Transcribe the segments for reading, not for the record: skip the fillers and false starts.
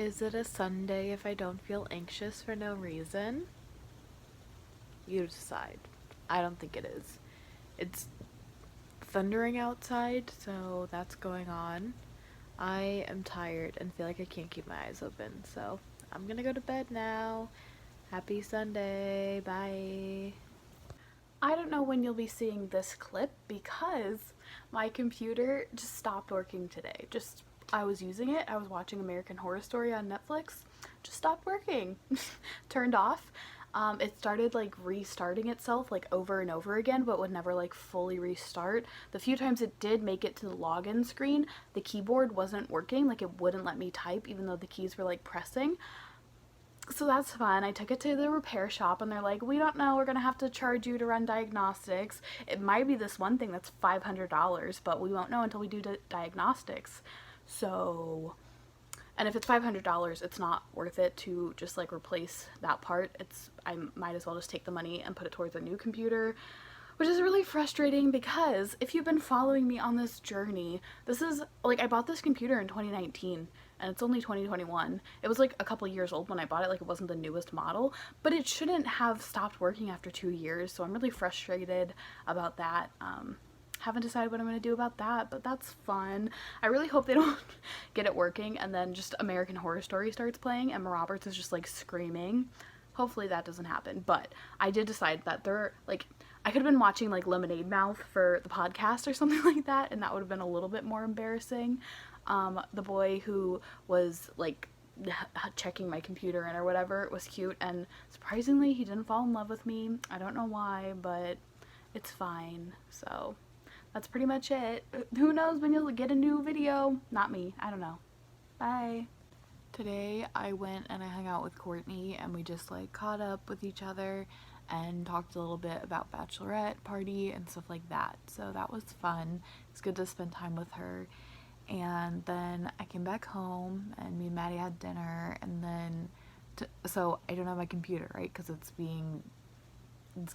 Is it a Sunday if I don't feel anxious for no reason? You decide. I don't think it is. It's thundering outside, so that's going on. I am tired and feel like I can't keep my eyes open, so I'm gonna go to bed now. Happy Sunday. Bye. I don't know when you'll be seeing this clip because my computer just stopped working today. I was using it, I was watching American Horror Story on Netflix, just stopped working. Turned off. It started like restarting itself like over and over again, but would never like fully restart. The few times it did make it to the login screen, the keyboard wasn't working, like it wouldn't let me type even though the keys were like pressing. So that's fun. I took it to the repair shop and they're like, we don't know, we're gonna have to charge you to run diagnostics. It might be this one thing that's $500, but we won't know until we do diagnostics. So, and if it's $500, it's not worth it to just like replace that part. I might as well just take the money and put it towards a new computer, which is really frustrating because if you've been following me on this journey, this is like, I bought this computer in 2019 and it's only 2021. It was like a couple years old when I bought it, like it wasn't the newest model, but it shouldn't have stopped working after 2 years, so I'm really frustrated about that. Haven't decided what I'm going to do about that, but that's fun. I really hope they don't get it working and then just American Horror Story starts playing and Emma Roberts is just like screaming. Hopefully that doesn't happen, but I did decide that they're like, I could have been watching like Lemonade Mouth for the podcast or something like that, and that would have been a little bit more embarrassing. The boy who was like checking my computer in or whatever was cute, and surprisingly he didn't fall in love with me. I don't know why, but it's fine. So that's pretty much it. Who knows when you'll get a new video? Not me. I don't know. Bye. Today I went and I hung out with Courtney and we just like caught up with each other and talked a little bit about bachelorette party and stuff like that. So that was fun. It's good to spend time with her. And then I came back home and me and Maddie had dinner, and then so I don't have my computer, right? Because it's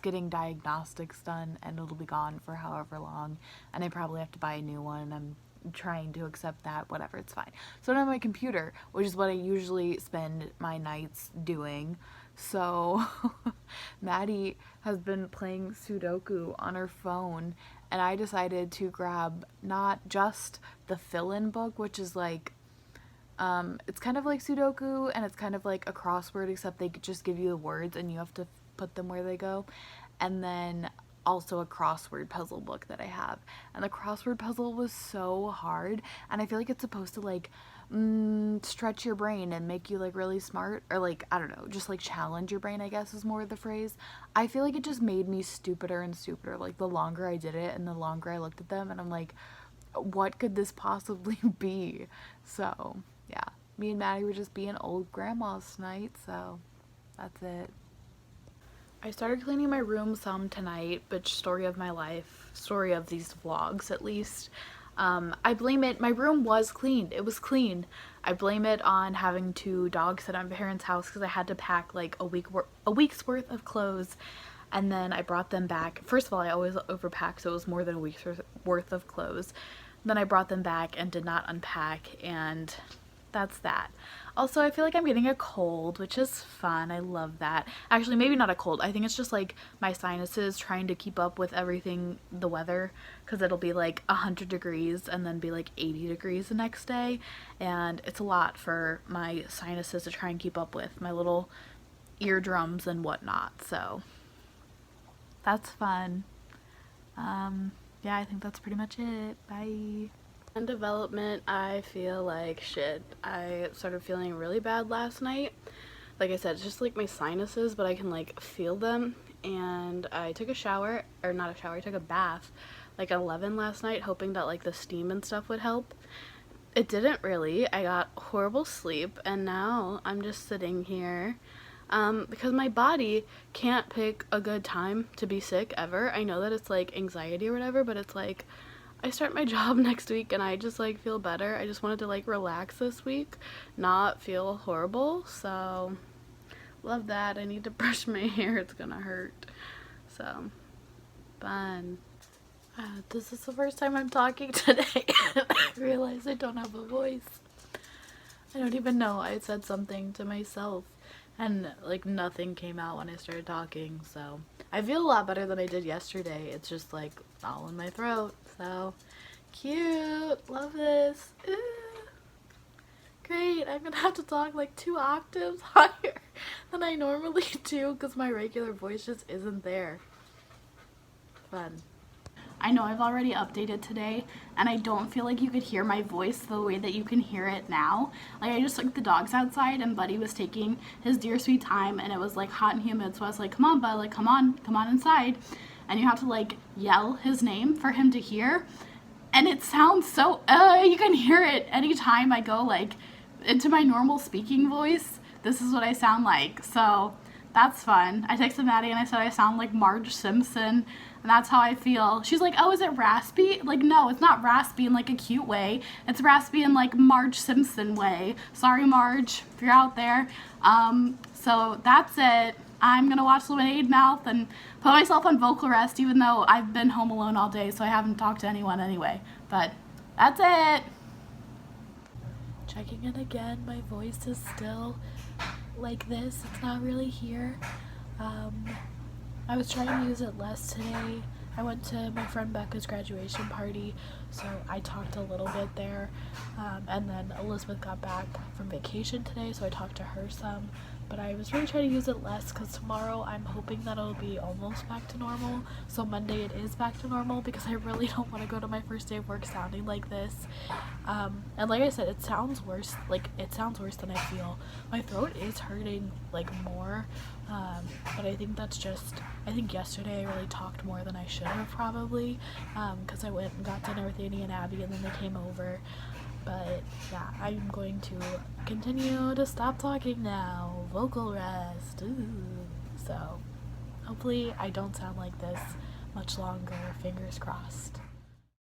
getting diagnostics done and it'll be gone for however long, and I probably have to buy a new one. I'm trying to accept that, whatever, it's fine. So I don't have my computer, which is what I usually spend my nights doing. So Maddie has been playing Sudoku on her phone, and I decided to grab not just the fill-in book, which is like it's kind of like Sudoku and it's kind of like a crossword, except they just give you the words and you have to put them where they go, and then also a crossword puzzle book that I have. And the crossword puzzle was so hard, and I feel like it's supposed to like stretch your brain and make you like really smart, or like, I don't know, just like challenge your brain, I guess is more the phrase. I feel like it just made me stupider and stupider, like the longer I did it and the longer I looked at them, and I'm like, what could this possibly be? So yeah, me and Maddie were just being old grandmas tonight, so that's it. I started cleaning my room some tonight, but story of my life, story of these vlogs at least. I blame it, my room was cleaned, it was clean. I blame it on having to dog sit at my parents' house because I had to pack like a week's worth of clothes, and then I brought them back. First of all, I always overpack, so it was more than a week's worth of clothes. Then I brought them back and did not unpack, and that's that. Also, I feel like I'm getting a cold, which is fun. I love that. Actually, maybe not a cold. I think it's just like my sinuses trying to keep up with everything, the weather, because it'll be like 100 degrees and then be like 80 degrees the next day, and it's a lot for my sinuses to try and keep up with, my little eardrums and whatnot. So that's fun. Yeah, I think that's pretty much it. Bye. In development, I feel like shit. I started feeling really bad last night. Like I said, it's just like my sinuses, but I can like feel them. And I took a shower, or not a shower, I took a bath like at 11 last night, hoping that like the steam and stuff would help. It didn't really. I got horrible sleep, and now I'm just sitting here because my body can't pick a good time to be sick ever. I know that it's like anxiety or whatever, but it's like I start my job next week and I just like feel better. I just wanted to like relax this week, not feel horrible. So love that. I need to brush my hair, it's gonna hurt. So fun. This is the first time I'm talking today. I realize I don't have a voice. I don't even know. I said something to myself and like nothing came out when I started talking, so I feel a lot better than I did yesterday. It's just like all in my throat. So cute. Love this. Ooh. Great. I'm gonna have to talk like 2 octaves higher than I normally do because my regular voice just isn't there. Fun. I know I've already updated today and I don't feel like you could hear my voice the way that you can hear it now. Like I just took the dogs outside and Buddy was taking his dear sweet time and it was like hot and humid, so I was like, come on Bud, like come on inside. And you have to like yell his name for him to hear. And it sounds so, you can hear it anytime I go like into my normal speaking voice. This is what I sound like. So that's fun. I texted Maddie and I said I sound like Marge Simpson, and that's how I feel. She's like, oh, is it raspy? Like, no, it's not raspy in like a cute way. It's raspy in like Marge Simpson way. Sorry, Marge, if you're out there. So that's it. I'm gonna watch Lemonade Mouth and put myself on vocal rest, even though I've been home alone all day, so I haven't talked to anyone anyway. But that's it. Checking in again. My voice is still like this. It's not really here. I was trying to use it less today. I went to my friend Becca's graduation party, so I talked a little bit there. And then Elizabeth got back from vacation today, so I talked to her some. But I was really trying to use it less because tomorrow I'm hoping that it'll be almost back to normal. So Monday it is back to normal because I really don't want to go to my first day of work sounding like this. And like I said, it sounds worse. Like it sounds worse than I feel. My throat is hurting like more. But I think that's just, I think yesterday I really talked more than I should have probably. Because I went and got dinner with Annie and Abby and then they came over. But yeah, I'm going to continue to stop talking now. Vocal rest. Ooh. So hopefully I don't sound like this much longer. Fingers crossed.